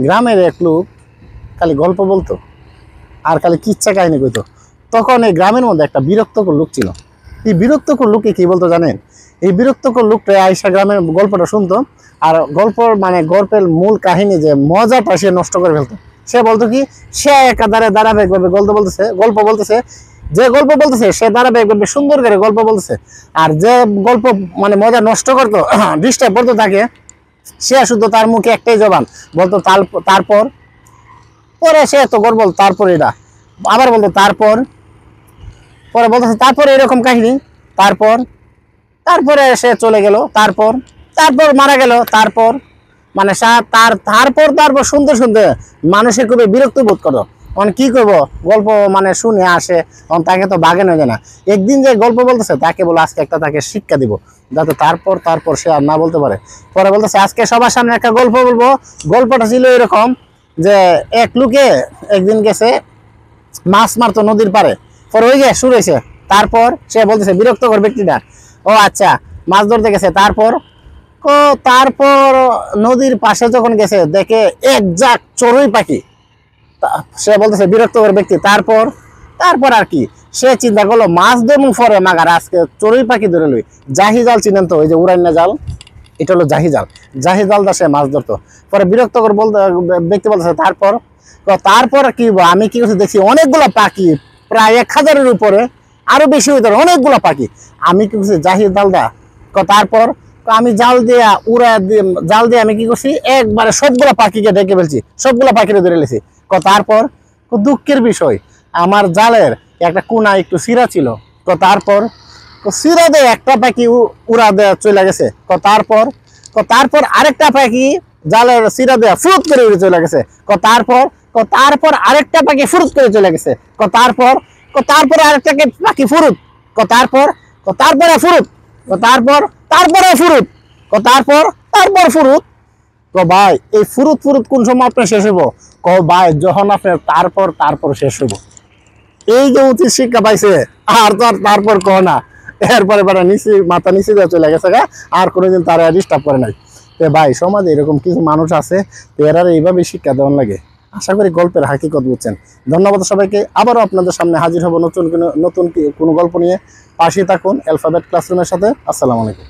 গ্রামের এক লোক খালি গল্প বলতো আর খালি কিচ্ছা কাহিনী কইতো। তখন এই গ্রামের মধ্যে একটা বিরক্তকর লোক ছিল। এই বিরক্তকর লোককে কি বলতো জানেন? এই বিরক্তকর লোকটা আইসা গ্রামের গল্পটা শুনতো, আর গল্পের মূল কাহিনী যে মজাটা সে নষ্ট করে ফেলতো। সে বলতো কি, সে একাধারে ধারাবাহিকভাবে গল্প বলতেছে, যে গল্প বলতেছে সে ধারাবাহিকভাবে সুন্দর করে গল্প বলতেছে, আর যে গল্প মজা নষ্ট করতো ডিস্টার্ব করতো তাকে, সে শুধু তার মুখে একটাই জবান বলতো তারপর। পরে সে এত গল্প বলতো, তারপর এটা আবার বলতো তারপর, পরে বলতেছে তারপরে এরকম কাহিনী, তারপরে সে চলে গেল, তারপর মারা গেল, তারপর তারপর শুনতে শুনতে মানুষের খুবই বিরক্ত বোধ করো। কি করবো, গল্প শুনে আসে, তাকে তো বাগে নেবে না। একদিন যে গল্প বলতেছে তাকে বলো আজকে একটা তাকে শিক্ষা দিব, যাতে তারপর সে আর না বলতে পারে। পরে বলতেছে আজকে সবার সামনে একটা গল্প বলবো। গল্পটা ছিল এরকম যে এক লোকে একদিন গেছে মাছ মারতো নদীর পারে, পরে ওই শুরু হয়েছে। তারপর সে বলতেছে বিরক্তকর ব্যক্তিটা, ও আচ্ছা মাছ ধরতে গেছে, তারপর নদীর পাশে যখন গেছে দেখে এক জাক চড়ুই পাখি। সে বলতেছে বিরক্তকর ব্যক্তি, তারপর আর কি, সে চিন্তা করলো মাছ ধরুন পরে মাগার আজকে চড়ুই পাখি ধরে লই। জাহি জাল চিনেন তো, ওই যে উড়ান্না জাল, এটা হলো জাহি জালটা সে মাছ ধরতো। পরে বিরক্তকর ব্যক্তি বলতেছে তারপর কি, আমি কি করছি দেখছি অনেকগুলো পাখি, প্রায় 1000-এর উপরে, আরো বেশি হইতে অনেকগুলো পাখি। আমি কি করছি জাহি জালটা, তারপর আমি জাল দিয়ে আমি কি করছি একবারে সবগুলো পাখিকে ডেকে ফেলছি, সবগুলো পাখিরে ধরে লেছি। তারপর দুঃখের বিষয়, আমার জালের একটা কোনা একটু সিরা ছিল, তারপর সিরা দিয়ে একটা পাখি উড়া দেয়া চলে গেছে। তারপর আরেকটা পাখি জালের সিরা দেয়া ফুরুত করে উড়ে চলে গেছে। তারপর আরেকটা পাখি ফুরুত করে চলে গেছে। তারপর আরেকটা পাখি ফুরুত, তারপরে ফুরুত, তারপরে ফুরুত, তারপর ফুরুত। ভাই এই ফুরুত কোন সময় আপনার শেষ হইব? ভাই যখন আপনার তারপর শেষ হইব। এই যে উচিত শিক্ষা পাইছে, আর তো আর তারপর কহ না। এরপরে মাথা নিচে দিয়ে চলে গেছে, আর কোনোদিন তারা ডিস্টার্ব করে নাই। ভাই সমাজে এরকম কিছু মানুষ আছে, এরা এইভাবে শিক্ষা দেওয়ার লাগে। আশা করি গল্পের হাকিকত বুঝছেন। ধন্যবাদ সবাইকে। আবারও আপনাদের সামনে হাজির হব নতুন কোনো গল্প নিয়ে। পাশে থাকুন অ্যালফাবেট ক্লাসরুমের সাথে। আসসালামু আলাইকুম।